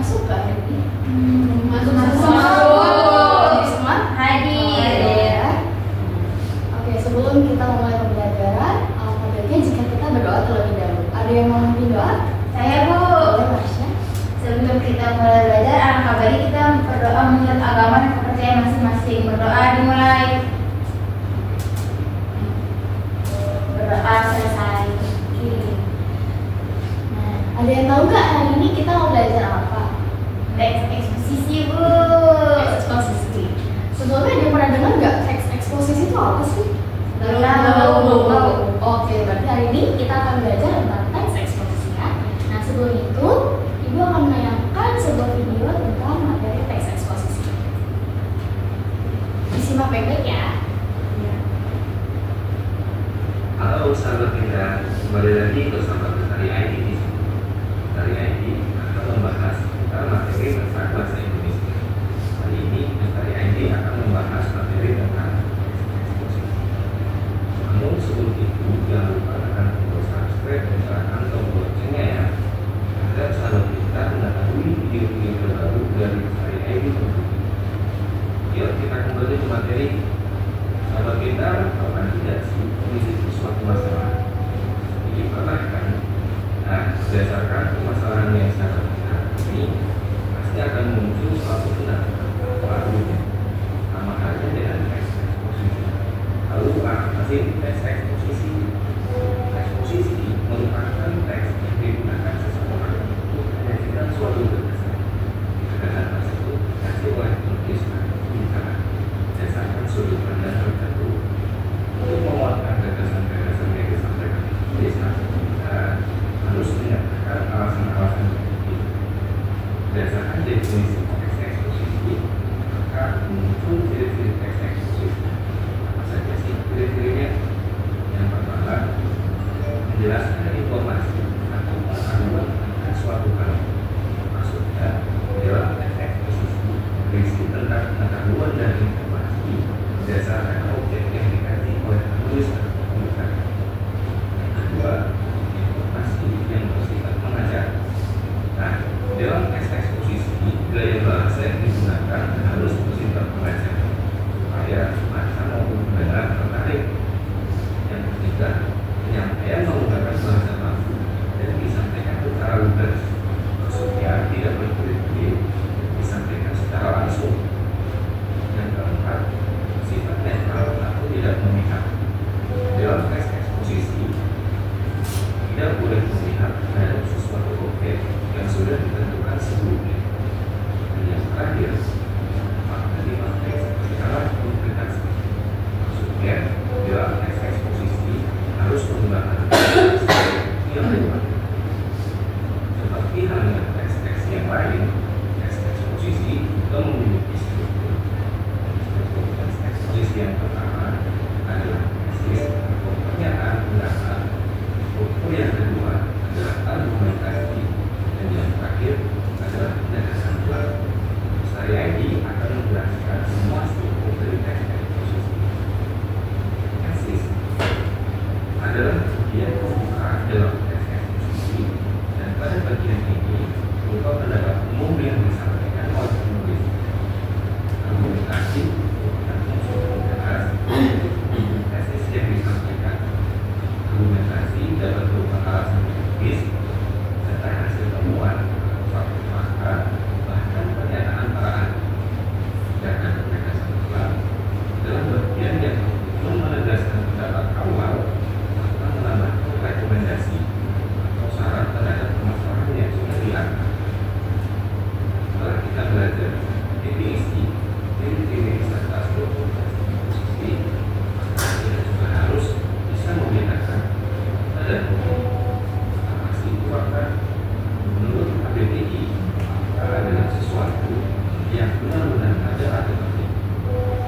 masuk gak hari ini? Masuk. Semua hadir ya. Oke, sebelum kita mulai pembelajaran, alangkah baiknya jika kita berdoa terlebih dahulu. Ada yang mau memimpin doa? Saya, Bu. Boleh, Marsha. Sebelum kita mulai belajar, alangkah baik kita berdoa menurut agama dan kepercayaan masing-masing. Berdoa dimulai. Berdoa selesai. Nah, ada yang tahu nggak hari ini kita mau belajar apa? Teks eksposisi, Bu. Eksposisi. Sebelumnya ada yang pernah dengar nggak teks eksposisi itu apa sih? Belum tahu. Oke, berarti hari ini kita akan belajar tentang teks eksposisi ya. Nah, sebelum itu, Ibu akan menayangkan sebuah video tentang materi teks eksposisi. Disimak baik-baik ya. Halo sahabat kita, kembali lagi bersama Bestari ID di sini. Bestari ID akan membahas tentang materi tentang bahasa Indonesia. Hari ini Bestari ID akan membahas materi tentang eksposisi. Namun sebelum itu jangan lupa tekan tombol subscribe dan tekan tombol loncengnya ya, agar sahabat kita mengetahui video-video terbaru dari Bestari ID tentunya. Yuk kita kembali ke materi. Sahabat kita, pernah tidak sih memiliki suatu masalah? Jadi pernah kan? Nah, berdasarkan permasalahan yang sahabat kita ini, pasti akan muncul suatu pendapat barunya. Sama halnya dengan teks eksposisi. Lalu apa sih teks eksposisi? Eksposisi merupakan teks yang digunakan seseorang untuk menyajikan suatu gagasan. Gagasan tersebut dikasih oleh penulis bicara berdasarkan sudut pandang tertentu. Untuk menguatkan gagasan-gagasan yang disampaikan penulis kita harus menyatakan alasan-alasan itu. Berdasarkan definisi teks eksposisi, maka muncul ciri-ciri teks eksposisi. Apa saja sih ciri-cirinya? Yang pertama, menjelaskan informasi atau pengetahuan tentang suatu hal. Maksudnya, dalam teks eksposisi berisi tentang pengetahuan dan informasi berdasarkan objek yang dikaji oleh penulis atau pembuka. Yang kedua, informasi yang bersifat mengajar. Nah, dalam teks eksposisi, gaya bahasa yang digunakan harus bersifat mengajar supaya mata maupun pendengar tertarik. Yang ketiga, penyampaian menggunakan bahasa baku dan disampaikan secara lugas. Maksudnya tidak berbelit-belit, disampaikan secara langsung. Yang keempat, sifat netral atau tidak memihak. Dalam teks eksposisi tidak boleh memihak terhadap sesuatu objek yang sudah ditentukan sebelumnya. Dan yang terakhir, fakta dipakai sebagai alat komunikasi. Maksudnya, dalam teks eksposisi harus menggunakan yang lewat. Seperti halnya teks-teks yang lain, teks eksposisi juga memiliki struktur. Teks eksposisi yang pertama adalah tesis atau pernyataan pendapat. Struktur yang kedua adalah argumentasi, dan yang terakhir adalah penjelasan ulang. Saya ini akan menjelaskan semua struktur dari teks eksposisi. Tesis adalah bagian pembuka dalam teks eksposisi, dan pada bagian ini berupa pendapat umum yang disampaikan oleh penulis. Argumentasi merupakan unsur pembelas tesis yang disampaikan. Argumentasi dapat berupa alasan logis serta hasil temuan atau suatu fakta, bahkan pernyataan para ahli. Sedangkan penjelasan ulang adalah bagian yang bertujuan menegaskan pendapat awal atau menambahkan rekomendasi atau saran terhadap permasalahan yang sudah diangkat. Setelah kita belajar definisi, ciri-ciri serta struktur teks eksposisi, maka kita juga harus bisa membedakan fakta dan opini. Apa sih itu fakta? Menurut KBBI, fakta adalah sesuatu yang benar-benar ada atau tidak.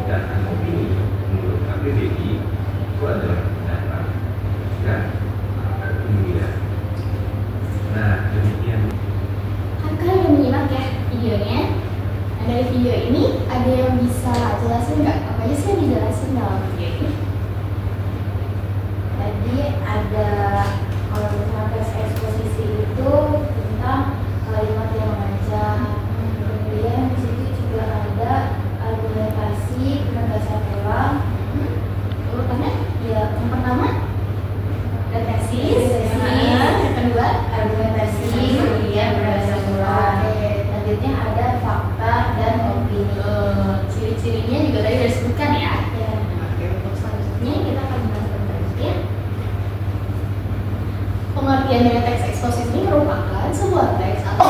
Sedangkan opini menurut KBBI itu adalah pendapat dan penilaian. Nah, demikian. Kan kalian udah menyimak ya videonya. Nah, dari video ini ada yang bisa jelasin nggak? Apa aja sih yang dijelasin dalam video ini? Tadi ada, kalau misalnya teks eksposisi itu tentang kalimat yang mengajar,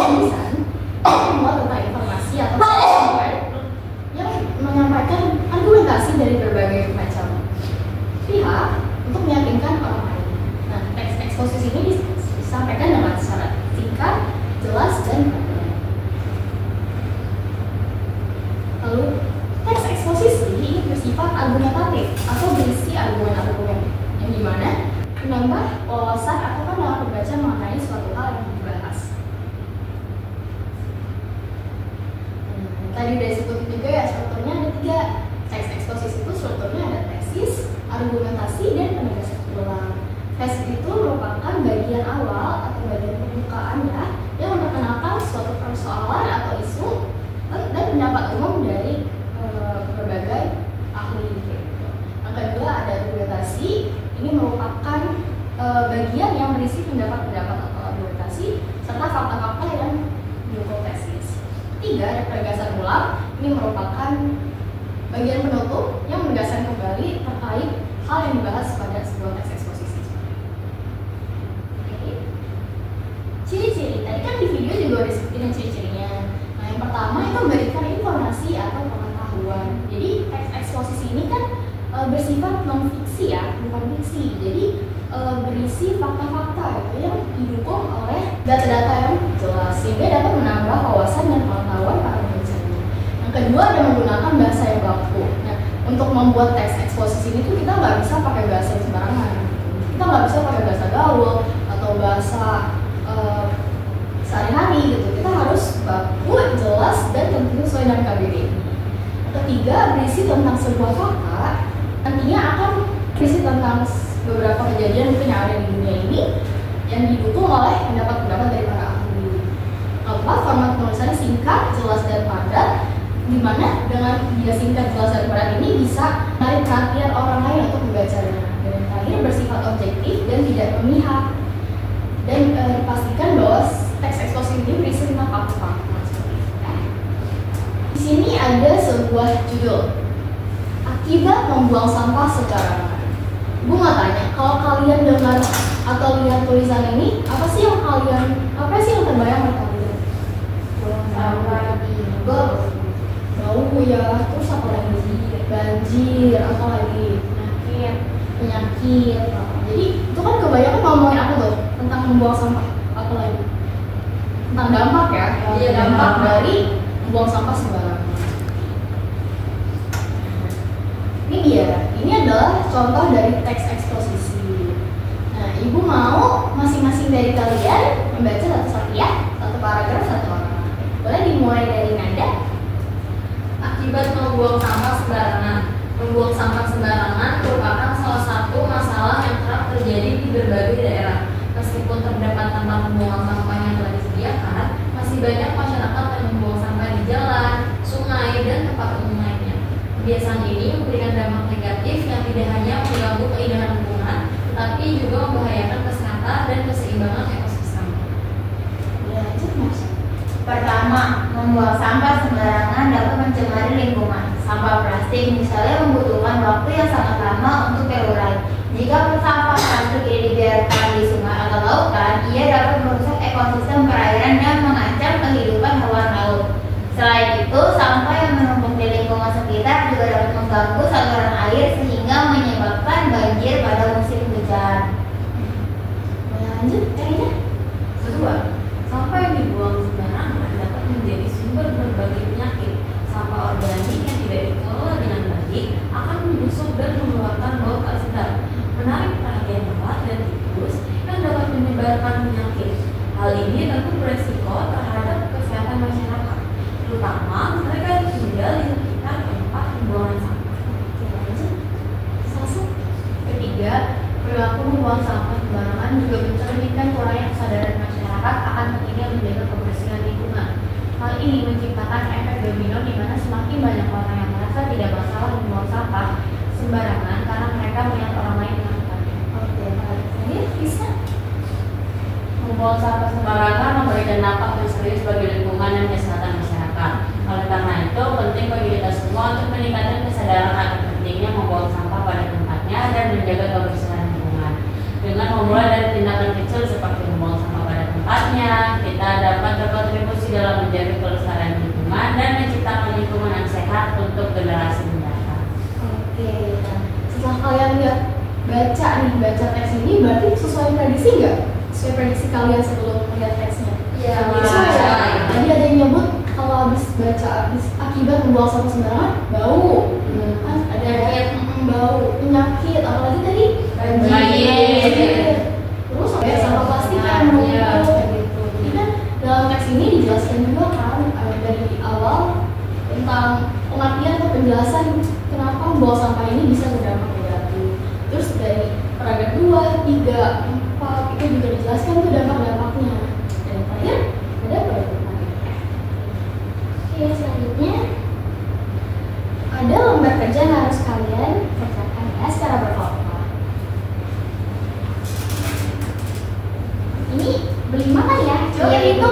tulisan semua tentang informasi atau software yang menyampaikan argumentasi dari berbagai macam pihak untuk meyakinkan orang lain. Nah, teks eksposisi ini disampaikan dengan syarat singkat, jelas, dan padat. Lalu, teks eksposisi ini bersifat argumentatif atau berisi argumen-argumen yang dimana menambah wawasan atau pandangan pembaca mengenai suatu hal yang dibahas. Tadi udah disebut juga ya, strukturnya ada 3. Teks eksposisi itu strukturnya ada tesis, argumentasi, dan penegasan ulang. Tesis itu merupakan bagian awal atau bagian pembukaan ya, yang memperkenalkan suatu persoalan atau isu dan pendapat umum dari berbagai ahli. Yang kedua ada argumentasi, ini merupakan bagian yang berisi pendapat-pendapat atau argumentasi serta fakta-fakta yang mendukung tesis. 3 ada penegasan ulang, ini merupakan bagian penutup yang menegaskan kembali terkait hal yang dibahas pada sebuah teks eksposisi. Oke. Ciri-ciri, tadi kan di video juga udah disebutin ciri-cirinya. Nah, yang pertama itu memberikan informasi atau pengetahuan. Jadi teks eksposisi ini kan bersifat non-fiksi ya, bukan fiksi. Jadi berisi fakta-fakta gitu yang didukung oleh data-data yang jelas sehingga dapat menambah wawasan dan pengetahuan para pembacanya. Yang kedua ada menggunakan bahasa yang baku. Nah, untuk membuat teks eksposisi ini tuh kita nggak bisa pakai bahasa yang sembarangan. Kita nggak bisa pakai bahasa gaul atau bahasa sehari-hari gitu. Kita harus baku, jelas, dan tentunya sesuai dengan KBBI. Yang ketiga berisi tentang sebuah fakta, nantinya akan berisi tentang beberapa kejadian mungkin yang ada di dunia ini yang didukung oleh pendapat-pendapat dari para ahli. Keempat, format penulisannya singkat, jelas, dan padat, di mana dengan dia singkat, jelas, dan padat ini bisa menarik perhatian orang lain untuk membacanya. Dan yang terakhir bersifat objektif dan tidak memihak. Dan dipastikan bahwa teks eksposisi ini berisi tentang fakta-fakta. Di sini ada sebuah judul, akibat membuang sampah sembarangan. Gue mau tanya, kalau kalian dengar atau lihat tulisan ini, apa sih yang terbayang oleh kalian? Buang sampah di bau ya, terus apa lagi? Banjir, apa lagi? Penyakit. Jadi itu kan kebanyakan ngomongin apa tuh? Tentang membuang sampah, apa lagi? Tentang dampak ya? Iya, dampak dari membuang sampah sembarangan. Ini dia, ini adalah contoh dari teks eksposisi. Nah, ibu mau masing-masing dari kalian membaca satu-satu ya, satu paragraf, satu orang. Boleh dimulai dari Nanda. Akibat membuang sampah sembarangan. Membuang sampah sembarangan merupakan salah satu masalah yang kerap terjadi di berbagai daerah. Meskipun terdapat tempat pembuangan sampah yang telah disediakan, masih banyak masyarakat yang membuang sampah di jalan, sungai, dan tempat umum lainnya. Kebiasaan ini memberikan dampak negatif yang tidak hanya mengganggu keindahan lingkungan, tetapi juga membahayakan kesehatan dan keseimbangan ekosistem. Lanjut, Mas. Pertama, membuang sampah sembarangan dapat mencemari lingkungan. Sampah plastik misalnya membutuhkan waktu yang sangat lama untuk terurai. Jika sampah plastik ini dibiarkan di sungai atau lautan, ia dapat merusak ekosistem perairan dan mengancam kehidupan hewan laut. Selain itu, sampah yang menumpuk di lingkungan sekitar juga dapat mengganggu saluran air sehingga menyebabkan banjir pada musim hujan. Lanjut, Karina. Kedua, sampah yang dibuang sembarangan dapat menjadi sumber berbagai penyakit. Sampah organik yang tidak dikelola dengan baik akan membusuk dan mengeluarkan bau tak sedap, menarik perhatian lalat dan tikus yang dapat menyebarkan penyakit. Hal ini tentu beresiko terhadap kesehatan masyarakat, terutama mereka yang tinggal di sekitar tempat pembuangan sampah. Ketiga, perilaku membuang sampah sembarangan juga mencerminkan kurangnya kesadaran masyarakat akan pentingnya menjaga kebersihan lingkungan. Hal ini menciptakan efek domino di mana semakin banyak orang yang merasa tidak masalah membuang sampah sembarangan karena mereka melihat orang lain melakukannya. Oke, ini bisa. Membuang sampah sembarangan memberikan dampak yang serius bagi lingkungan dan kesehatan masyarakat. Oleh karena itu, penting bagi kita semua untuk meningkatkan kesadaran akan pentingnya membuang sampah pada tempatnya dan menjaga kebersihan lingkungan. Dengan memulai dari tindakan kecil seperti membuang sampah pada tempat manfaatnya, kita dapat berkontribusi dalam menjaga kelestarian lingkungan dan menciptakan lingkungan yang sehat untuk generasi mendatang. Oke, nah setelah kalian lihat baca teks ini, berarti sesuai prediksi nggak? Sesuai prediksi kalian sebelum melihat teksnya? Iya, Sesuai ya? Tadi ada yang nyebut kalau habis baca akibat membuang sampah sembarangan bau, kan ada yang bau, penyakit, apalagi tadi Banjir. terus ada sampah plastik yang menumpuk gitu. Jadi kan dalam teks ini dijelaskan juga kan dari awal tentang pengertian atau penjelasan kenapa membuang sampah ini bisa berdampak negatif. Terus dari paragraf 2, 3, 4 itu juga dijelaskan tuh dampak-dampaknya. Dan yang terakhir ada paragraf 4. Oke, selanjutnya ada lembar kerja yang harus kalian kerjakan ya secara berkelompok. Ini berlima kan ya? Coba Iya. itu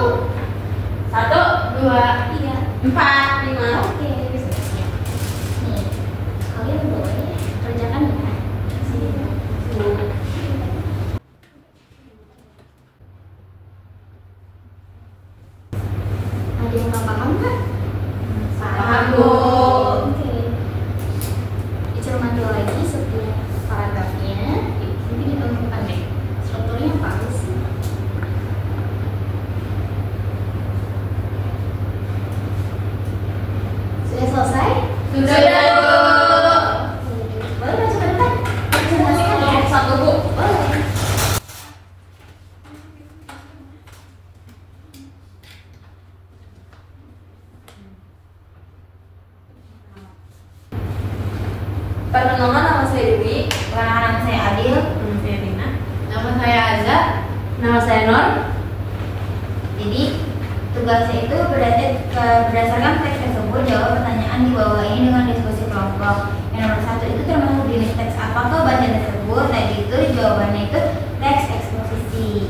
1, 2, 3, 4, 5. Oke, bisa siap. Nih, kalian boleh kerjakan ya. Sini. Ada yang nggak paham nggak? Paham, Bu. Oke. Dicermati lagi setiap paragrafnya. Nanti ditentukan deh. Strukturnya apa sih? Sudah selesai? Sudah, Bu. Boleh masuk ke depan? Dicermatikan ya? 1, Bu. Boleh. Perkenalkan, nama saya Dewi. Nama saya Adil. Nama saya Rina. Nama saya Azza. Nama saya Nur. Jadi tugasnya itu berdasarkan teks tersebut jawab pertanyaan di bawah ini dengan diskusi kelompok. Yang nomor 1 itu termasuk jenis teks apakah bacaan tersebut? Tadi itu jawabannya itu teks eksposisi.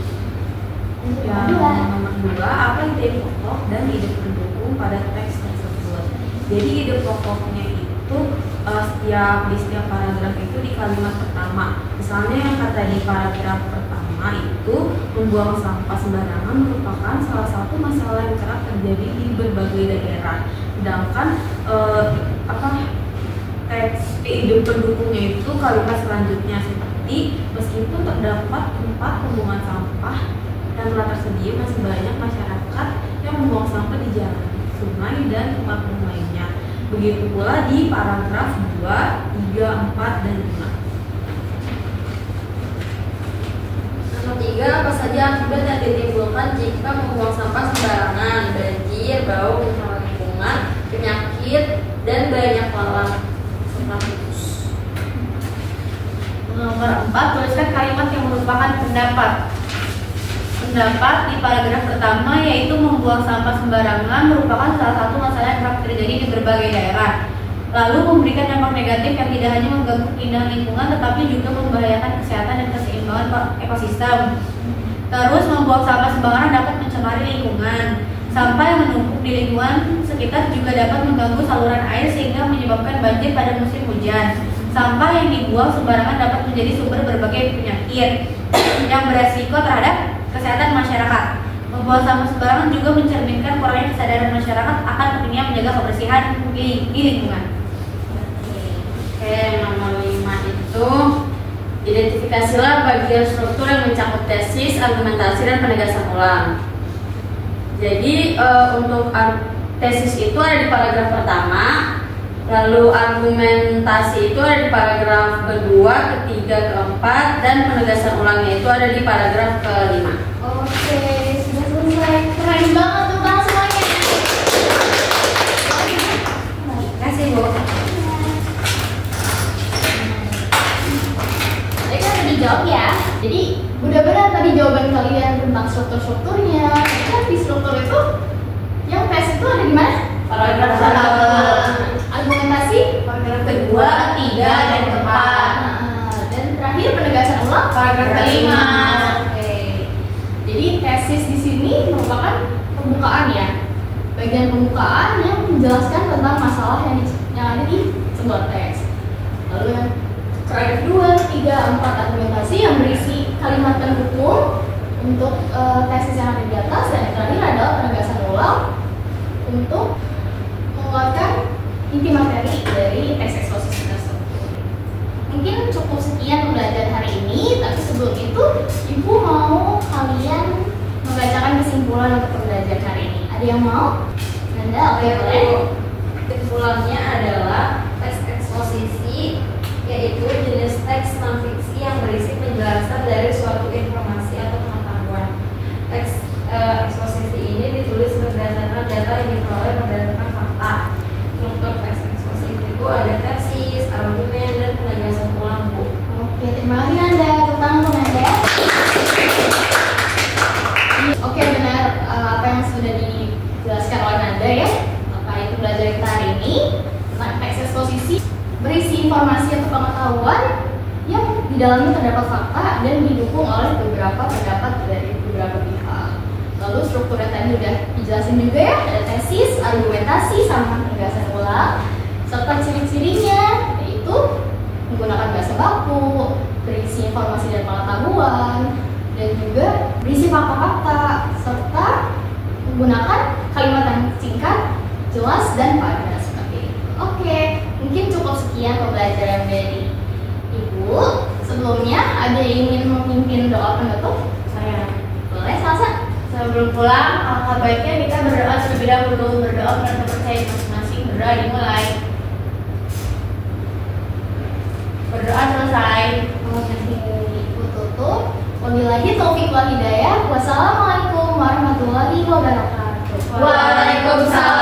Yang nomor 2, apa ide pokok dan ide pendukung pada teks tersebut? Jadi ide pokoknya itu di setiap paragraf itu di kalimat pertama. Misalnya yang kata di paragraf pertama itu membuang sampah sembarangan merupakan salah satu masalah yang kerap terjadi di berbagai daerah. Sedangkan teks ide pendukungnya itu kalimat selanjutnya seperti meskipun terdapat tempat pembuangan sampah dan telah tersedia masih banyak masyarakat yang membuang sampah di jalan, sungai dan tempat umum lainnya. Begitu pula di paragraf 2, 3, 4, dan 5. Nomor 3, apa saja akibat yang ditimbulkan jika membuang sampah sembarangan? Banjir, bau, pencemaran lingkungan, penyakit, dan banyak lalat serta tikus. Nomor 4, tuliskan kalimat yang merupakan pendapat. Pendapat di paragraf pertama yaitu membuang sampah sembarangan merupakan salah satu masalah yang kerap terjadi di berbagai daerah. Lalu memberikan dampak negatif yang tidak hanya mengganggu keindahan lingkungan tetapi juga membahayakan kesehatan dan keseimbangan ekosistem. Terus membuang sampah sembarangan dapat mencemari lingkungan. Sampah yang menumpuk di lingkungan sekitar juga dapat mengganggu saluran air sehingga menyebabkan banjir pada musim hujan. Sampah yang dibuang sembarangan dapat menjadi sumber berbagai penyakit yang beresiko terhadap kesehatan masyarakat. Membuang sampah sembarangan juga mencerminkan kurangnya kesadaran masyarakat akan pentingnya menjaga kebersihan di lingkungan. Oke, nomor 5 itu identifikasilah bagian struktur yang mencakup tesis, argumentasi, dan penegasan ulang. Jadi untuk tesis itu ada di paragraf pertama, lalu argumentasi itu ada di paragraf kedua, ketiga, keempat, dan penegasan ulangnya itu ada di paragraf kelima. Oke, sudah selesai. Keren banget tuh bang semuanya. Terima kasih, Bu. Tadi kan udah dijawab ya. Jadi udah benar tadi jawaban kalian tentang strukturnya. Kan di struktur itu yang tes itu ada di mana? Paragraf Argumentasi Paragraf kedua, ketiga, dan keempat. Dan terakhir penegasan ulang Paragraf kelima. Oke. Jadi tesis di sini merupakan pembukaan ya. Bagian pembukaan yang menjelaskan tentang masalah yang ada di sebuah teks. Lalu yang paragraf 2, 3, 4 argumentasi yang berisi kalimat pendukung untuk tesis yang ada di atas, dan yang terakhir adalah penegasan ulang untuk mengeluarkan inti materi dari teks eksposisi tersebut. Mungkin cukup sekian pembelajaran hari ini, tapi sebelum itu Ibu mau kalian membacakan kesimpulan untuk pembelajaran hari ini. Ada yang mau? Nanda, oke, boleh. Kesimpulannya adalah teks eksposisi yaitu jenis teks non-fiksi yang berisi penjelasan dari suatu informasi atau pengetahuan. Teks eksposisi ini ditulis berdasarkan data yang diperoleh berdasarkan fakta. Untuk teks eksposisi itu ada tesis, argumen, dan penegasan ulang, Bu. Oke, terima kasih Nanda. Tepuk tangan untuk Nanda. Oke, benar apa yang sudah dijelaskan oleh Nanda ya. Itu belajar kita hari ini tentang teks eksposisi berisi informasi atau pengetahuan yang di dalamnya terdapat fakta dan didukung oleh beberapa pendapat dari beberapa pihak. Lalu strukturnya tadi udah dijelasin juga ya, ada tesis, argumentasi, sama penegasan ulang, serta ciri-cirinya yaitu menggunakan bahasa baku, berisi informasi dan pengetahuan, dan juga berisi fakta-fakta, serta menggunakan kalimat yang singkat, jelas, dan padat seperti itu. Oke, mungkin cukup sekian pembelajaran dari Ibu. Sebelumnya ada yang ingin memimpin doa penutup? Saya Boleh, Salsa? sebelum pulang, alangkah baiknya kita berdoa terlebih dahulu. Berdoa karena percaya masing-masing. Berdoa dimulai. Berdoa selesai. Oke, Ibu tutup. Wabillahi taufiq wal hidayah. Wassalamualaikum warahmatullahi wabarakatuh. Waalaikumsalam.